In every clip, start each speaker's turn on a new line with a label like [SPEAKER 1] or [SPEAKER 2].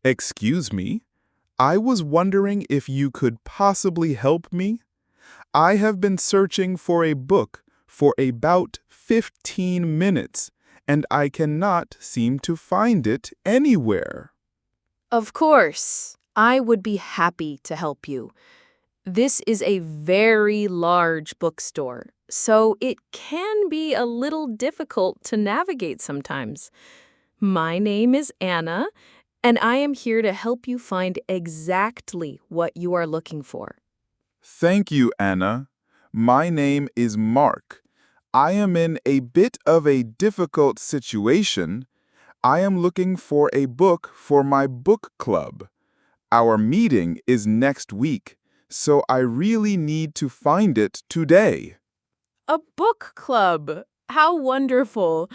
[SPEAKER 1] Excuse me, I was wondering if you could possibly help me. I have been searching for a book for about 15 minutes, and I cannot seem to find it anywhere.
[SPEAKER 2] Of course, I would be happy to help you. This is a very large bookstore, so it can be a little difficult to navigate sometimes. My name is Anna, and I am here to help you find exactly what you are looking for.
[SPEAKER 1] Thank you, Anna. My name is Mark. I am in a bit of a difficult situation. I am looking for a book for my book club. Our meeting is next week, so I really need to find it today.
[SPEAKER 2] A book club! How wonderful!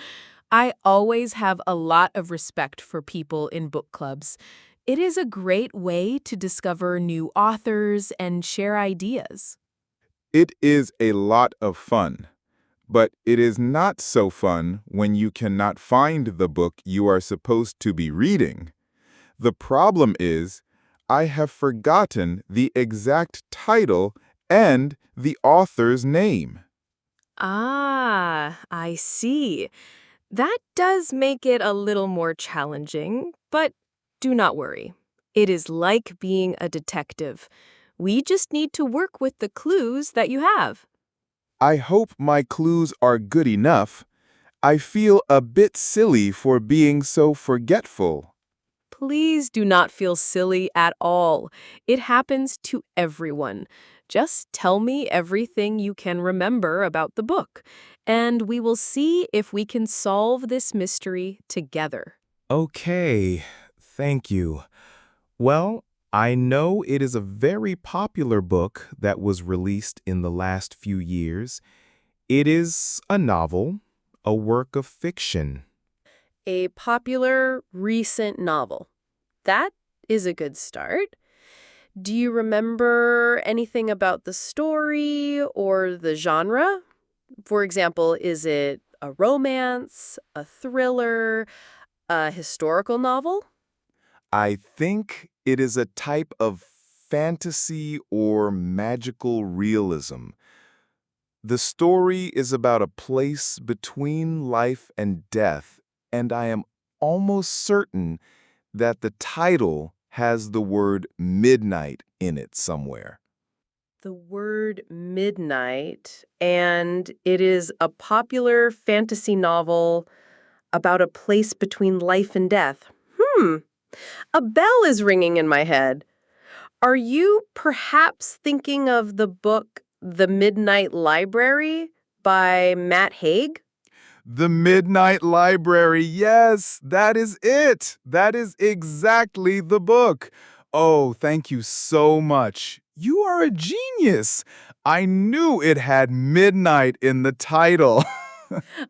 [SPEAKER 2] I always have a lot of respect for people in book clubs. It is a great way to discover new authors and share ideas.
[SPEAKER 1] It is a lot of fun, but it is not so fun when you cannot find the book you are supposed to be reading. The problem is, I have forgotten the exact title and the author's name.
[SPEAKER 2] Ah, I see. That does make it a little more challenging, but do not worry. It is like being a detective. We just need to work with the clues that you have.
[SPEAKER 1] I hope my clues are good enough. I feel a bit silly for being so forgetful.
[SPEAKER 2] Please do not feel silly at all. It happens to everyone. Just tell me everything you can remember about the book, and we will see if we can solve this mystery together.
[SPEAKER 3] Okay, thank you. Well, I know it is a very popular book that was released in the last few years. It is a novel, a work of fiction.
[SPEAKER 2] A popular recent novel. That is a good start. Do you remember anything about the story or the genre? For example, is it a romance, a thriller, a historical novel?
[SPEAKER 1] I think it is a type of fantasy or magical realism. The story is about a place between life and death, and I am almost certain that the title has the word midnight in it somewhere.
[SPEAKER 2] The word midnight, and it is a popular fantasy novel about a place between life and death. Hmm, a bell is ringing in my head. Are you perhaps thinking of the book The Midnight Library by Matt Haig?
[SPEAKER 1] The Midnight Library, yes, that is it. That is exactly the book. Oh, thank you so much. You are a genius. I knew it had midnight in the title.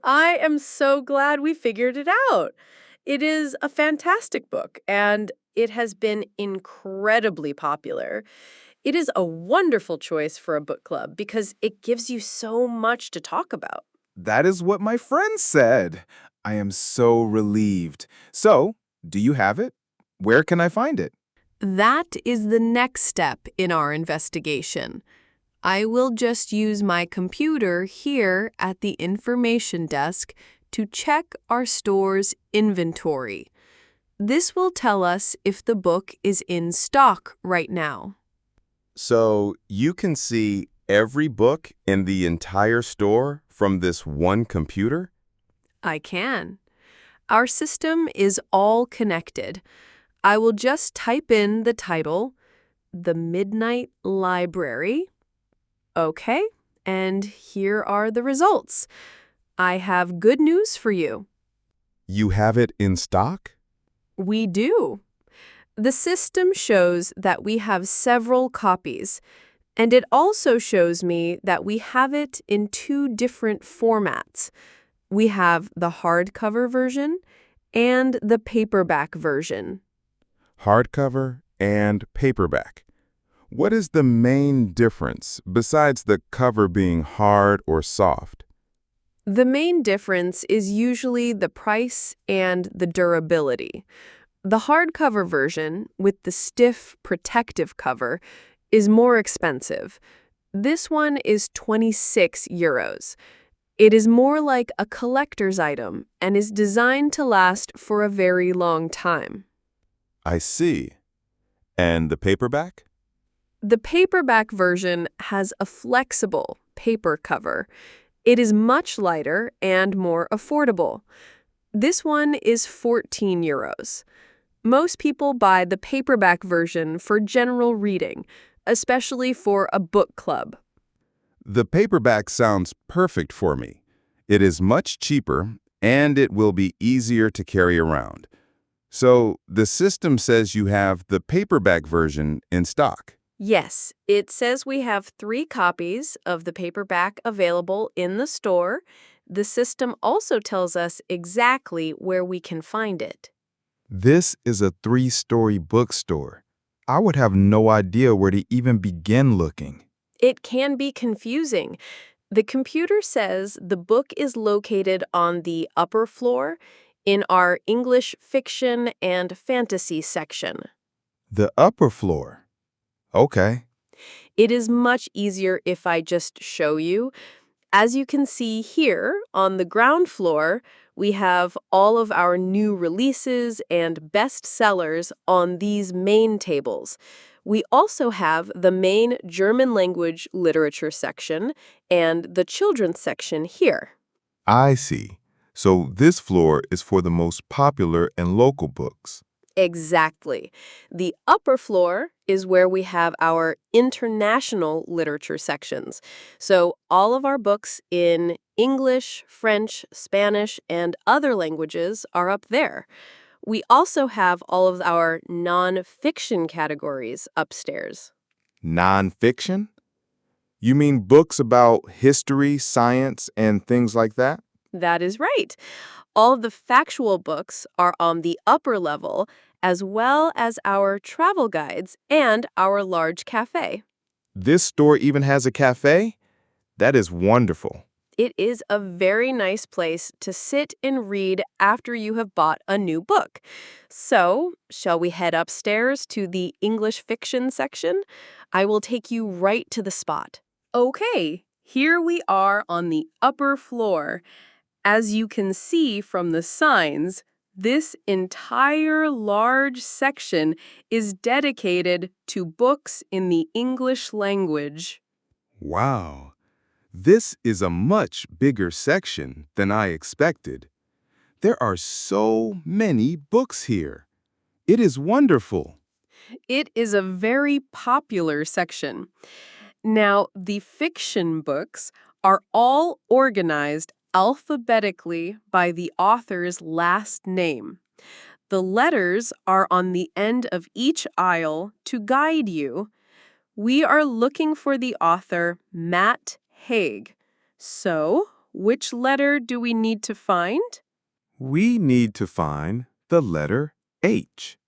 [SPEAKER 2] I am so glad we figured it out. It is a fantastic book, and it has been incredibly popular. It is a wonderful choice for a book club because it gives you so much to talk about.
[SPEAKER 1] That is what my friend said. I am so relieved. So, do you have it? Where can I find it?
[SPEAKER 2] That is the next step in our investigation. I will just use my computer here at the information desk to check our store's inventory. This will tell us if the book is in stock right now.
[SPEAKER 4] So you can see every book in the entire store from this one computer?
[SPEAKER 2] I can. Our system is all connected. I will just type in the title, The Midnight Library. Okay, and here are the results. I have good news for you.
[SPEAKER 4] You have it in stock?
[SPEAKER 2] We do. The system shows that we have several copies, and it also shows me that we have it in two different formats. We have the hardcover version and the paperback version.
[SPEAKER 4] Hardcover and paperback. What is the main difference besides the cover being hard or soft?
[SPEAKER 2] The main difference is usually the price and the durability. The hardcover version, with the stiff, protective cover, is more expensive. This one is €26. It is more like a collector's item and is designed to last for a very long time.
[SPEAKER 4] I see. And the paperback?
[SPEAKER 2] The paperback version has a flexible paper cover. It is much lighter and more affordable. This one is €14. Most people buy the paperback version for general reading, especially for a book club.
[SPEAKER 4] The paperback sounds perfect for me. It is much cheaper, and it will be easier to carry around. So the system says you have the paperback version in stock.
[SPEAKER 2] Yes, it says we have 3 copies of the paperback available in the store. The system also tells us exactly where we can find it.
[SPEAKER 3] This is a 3-story bookstore. I would have no idea where to even begin looking.
[SPEAKER 2] It can be confusing. The computer says the book is located on the upper floor in our English fiction and fantasy section.
[SPEAKER 3] The upper floor. Okay.
[SPEAKER 2] It is much easier if I just show you. As you can see here, on the ground floor, we have all of our new releases and bestsellers on these main tables. We also have the main German language literature section and the children's section here.
[SPEAKER 1] I see. So this floor is for the most popular and local books.
[SPEAKER 2] Exactly. The upper floor is where we have our international literature sections. So all of our books in English, French, Spanish, and other languages are up there. We also have all of our non-fiction categories upstairs.
[SPEAKER 1] Nonfiction? You mean books about history, science, and things like that?
[SPEAKER 2] That is right. All of the factual books are on the upper level, as well as our travel guides and our large cafe.
[SPEAKER 1] This store even has a cafe? That is wonderful.
[SPEAKER 2] It is a very nice place to sit and read after you have bought a new book. So, shall we head upstairs to the English fiction section? I will take you right to the spot. Okay, here we are on the upper floor. As you can see from the signs, this entire large section is dedicated to books in the English language.
[SPEAKER 1] Wow. This is a much bigger section than I expected. There are so many books here. It is wonderful.
[SPEAKER 2] It is a very popular section. Now, the fiction books are all organized alphabetically by the author's last name. The letters are on the end of each aisle to guide you. We are looking for the author Matt Haig. So, which letter do we need to find?
[SPEAKER 1] We need to find the letter H.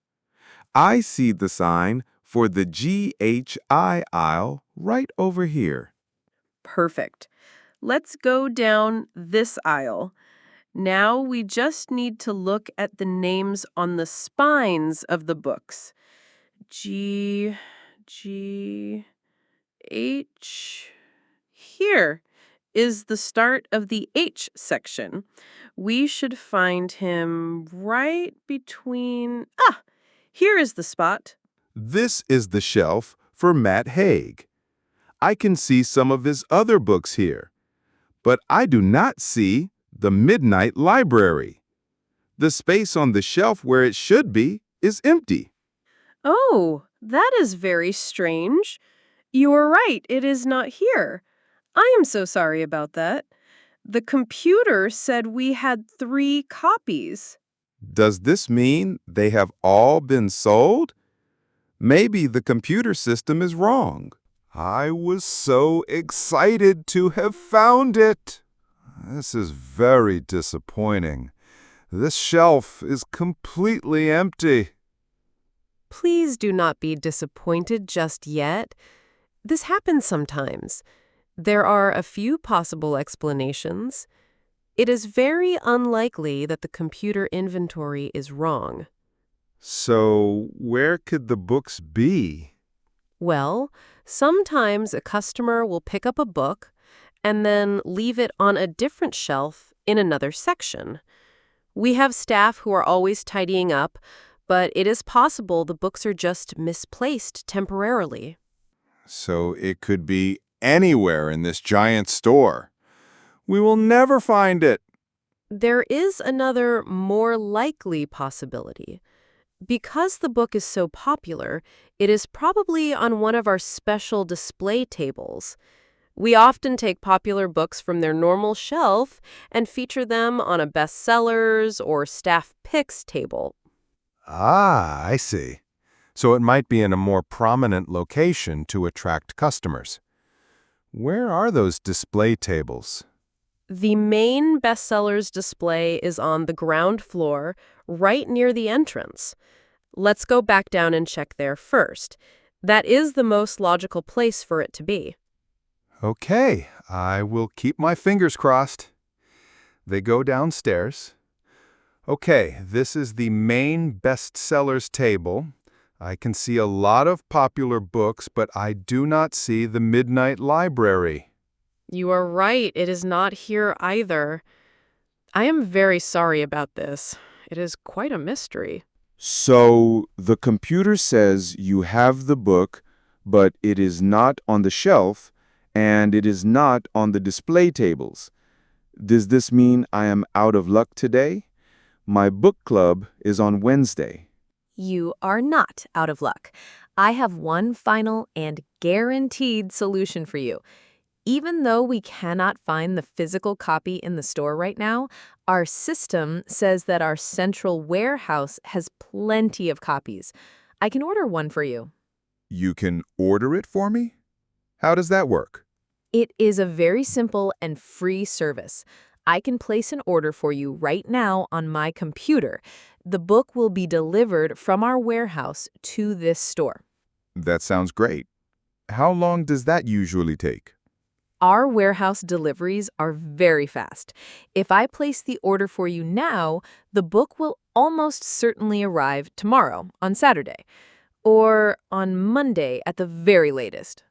[SPEAKER 1] I see the sign for the GHI aisle right over here.
[SPEAKER 2] Perfect. Let's go down this aisle. Now we just need to look at the names on the spines of the books. G, G, H. Here is the start of the H section. We should find him right between... here is the spot.
[SPEAKER 1] This is the shelf for Matt Haig. I can see some of his other books here, but I do not see the Midnight Library. The space on the shelf where it should be is empty.
[SPEAKER 2] Oh, that is very strange. You are right, it is not here. I am so sorry about that. The computer said we had 3 copies.
[SPEAKER 1] Does this mean they have all been sold? Maybe the computer system is wrong. I was so excited to have found it. This is very disappointing. This shelf is completely empty.
[SPEAKER 2] Please do not be disappointed just yet. This happens sometimes. There are a few possible explanations. It is very unlikely that the computer inventory is wrong.
[SPEAKER 4] So where could the books be?
[SPEAKER 2] Well, sometimes a customer will pick up a book and then leave it on a different shelf in another section. We have staff who are always tidying up, but it is possible the books are just misplaced temporarily.
[SPEAKER 1] So it could be anywhere in this giant store. We will never find it.
[SPEAKER 2] There is another, more likely possibility. Because the book is so popular, it is probably on one of our special display tables. We often take popular books from their normal shelf and feature them on a bestsellers or staff picks table.
[SPEAKER 1] Ah, I see. So it might be in a more prominent location to attract customers. Where are those display tables?
[SPEAKER 2] The main bestsellers display is on the ground floor, right near the entrance. Let's go back down and check there first. That is the most logical place for it to be.
[SPEAKER 1] Okay, I will keep my fingers crossed. They go downstairs. Okay, this is the main bestsellers table. I can see a lot of popular books, but I do not see the Midnight Library.
[SPEAKER 2] You are right, it is not here either. I am very sorry about this. It is quite a mystery.
[SPEAKER 1] So the computer says you have the book, but it is not on the shelf, and it is not on the display tables. Does this mean I am out of luck today? My book club is on Wednesday.
[SPEAKER 5] You are not out of luck. I have one final and guaranteed solution for you. Even though we cannot find the physical copy in the store right now, our system says that our central warehouse has plenty of copies. I can order one for you.
[SPEAKER 1] You can order it for me? How does that work?
[SPEAKER 5] It is a very simple and free service. I can place an order for you right now on my computer. The book will be delivered from our warehouse to this store.
[SPEAKER 1] That sounds great. How long does that usually take?
[SPEAKER 5] Our warehouse deliveries are very fast. If I place the order for you now, the book will almost certainly arrive tomorrow, on Saturday, or on Monday at the very latest.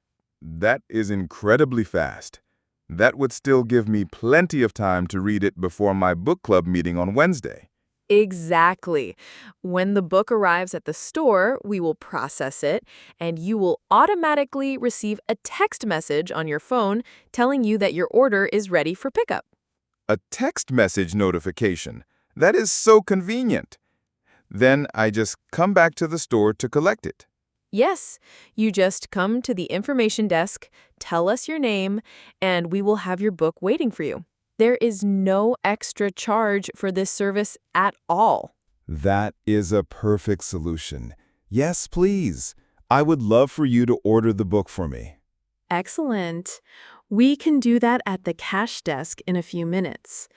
[SPEAKER 1] That is incredibly fast. That would still give me plenty of time to read it before my book club meeting on Wednesday.
[SPEAKER 5] Exactly. When the book arrives at the store, we will process it, and you will automatically receive a text message on your phone telling you that your order is ready for pickup.
[SPEAKER 1] A text message notification. That is so convenient. Then I just come back to the store to collect it.
[SPEAKER 5] Yes, you just come to the information desk, tell us your name, and we will have your book waiting for you. There is no extra charge for this service at all.
[SPEAKER 1] That is a perfect solution. Yes, please. I would love for you to order the book for me.
[SPEAKER 2] Excellent. We can do that at the cash desk in a few minutes.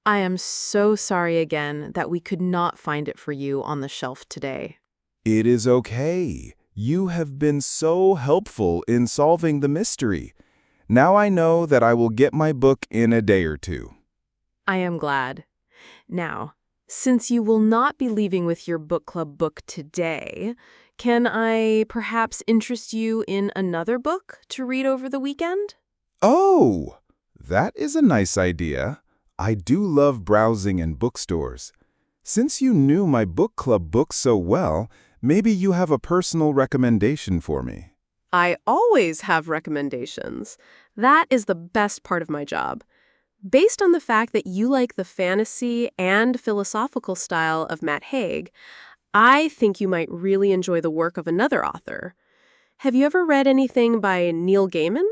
[SPEAKER 2] I am so sorry again that we could not find it for you on the shelf today.
[SPEAKER 1] It is okay. You have been so helpful in solving the mystery. Now I know that I will get my book in a day or two.
[SPEAKER 2] I am glad. Now, since you will not be leaving with your book club book today, can I perhaps interest you in another book to read over the weekend?
[SPEAKER 1] Oh, that is a nice idea. I do love browsing in bookstores. Since you knew my book club book so well, maybe you have a personal recommendation for me.
[SPEAKER 2] I always have recommendations. That is the best part of my job. Based on the fact that you like the fantasy and philosophical style of Matt Haig, I think you might really enjoy the work of another author. Have you ever read anything by Neil Gaiman?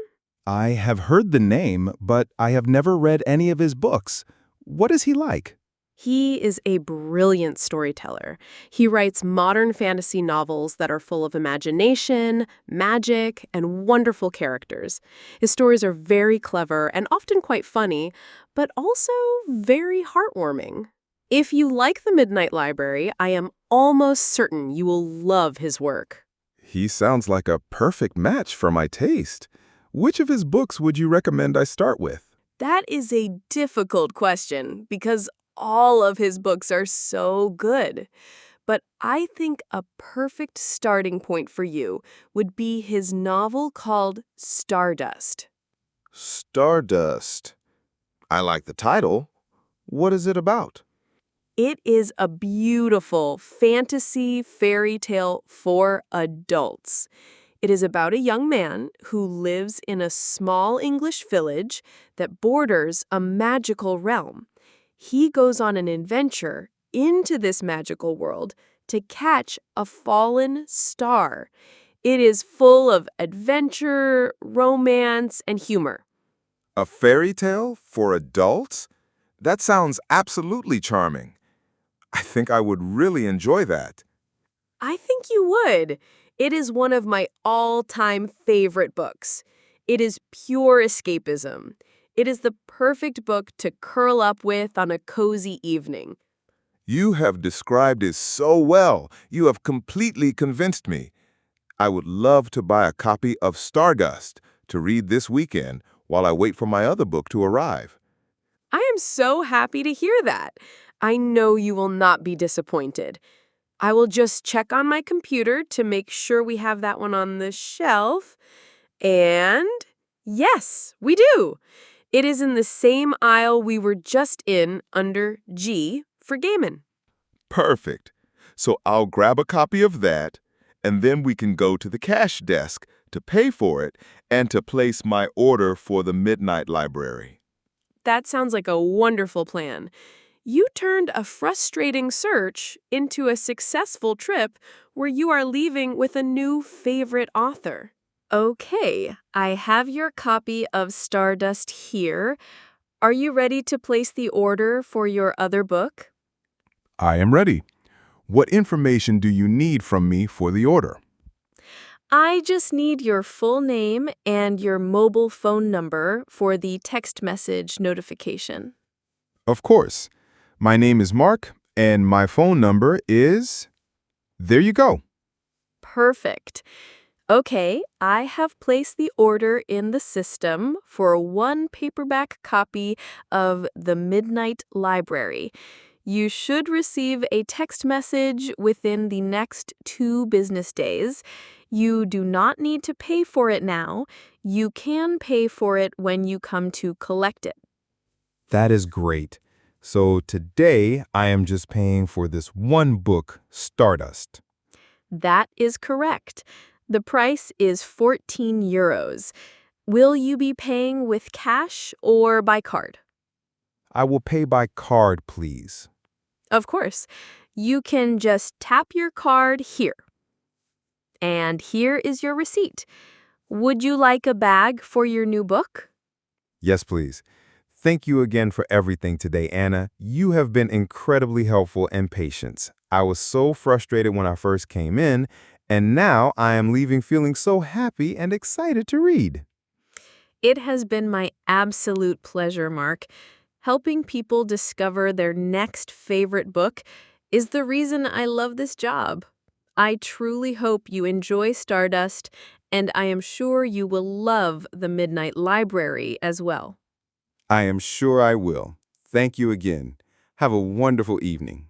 [SPEAKER 1] I have heard the name, but I have never read any of his books. What is he like?
[SPEAKER 2] He is a brilliant storyteller. He writes modern fantasy novels that are full of imagination, magic, and wonderful characters. His stories are very clever and often quite funny, but also very heartwarming. If you like The Midnight Library, I am almost certain you will love his work.
[SPEAKER 1] He sounds like a perfect match for my taste. Which of his books would you recommend I start with?
[SPEAKER 2] That is a difficult question because all of his books are so good. but I think a perfect starting point for you would be his novel called Stardust.
[SPEAKER 1] Stardust. I like the title. What is it about?
[SPEAKER 2] It is a beautiful fantasy fairy tale for adults. It is about a young man who lives in a small English village that borders a magical realm. He goes on an adventure into this magical world to catch a fallen star. It is full of adventure, romance, and humor.
[SPEAKER 1] A fairy tale for adults? That sounds absolutely charming. I think I would really enjoy that.
[SPEAKER 2] I think you would. It is one of my all-time favorite books. It is pure escapism. It is the perfect book to curl up with on a cozy evening.
[SPEAKER 1] You have described it so well. You have completely convinced me. I would love to buy a copy of Stardust to read this weekend while I wait for my other book to arrive.
[SPEAKER 2] I am so happy to hear that. I know you will not be disappointed. I will just check on my computer to make sure we have that one on the shelf. And yes, we do. It is in the same aisle we were just in under G for Gaiman.
[SPEAKER 1] Perfect. So I'll grab a copy of that, and then we can go to the cash desk to pay for it and to place my order for the Midnight Library.
[SPEAKER 2] That sounds like a wonderful plan. You turned a frustrating search into a successful trip where you are leaving with a new favorite author. Okay, I have your copy of Stardust here. Are you ready to place the order for your other book?
[SPEAKER 1] I am ready. What information do you need from me for the order?
[SPEAKER 2] I just need your full name and your mobile phone number for the text message notification.
[SPEAKER 1] Of course. My name is Mark, and my phone number is... There you go.
[SPEAKER 2] Perfect. Okay, I have placed the order in the system for one paperback copy of The Midnight Library. You should receive a text message within the next 2 business days. You do not need to pay for it now. You can pay for it when you come to collect it.
[SPEAKER 1] That is great. So today, I am just paying for this one book, Stardust.
[SPEAKER 2] That is correct. The price is 14 euros. Will you be paying with cash or by card?
[SPEAKER 1] I will pay by card, please.
[SPEAKER 2] Of course. You can just tap your card here. And here is your receipt. Would you like a bag for your new book?
[SPEAKER 1] Yes, please. Thank you again for everything today, Anna. You have been incredibly helpful and patient. I was so frustrated when I first came in, and now I am leaving feeling so happy and excited to read.
[SPEAKER 2] It has been my absolute pleasure, Mark. Helping people discover their next favorite book is the reason I love this job. I truly hope you enjoy Stardust, and I am sure you will love the Midnight Library as well.
[SPEAKER 1] I am sure I will. Thank you again. Have a wonderful evening.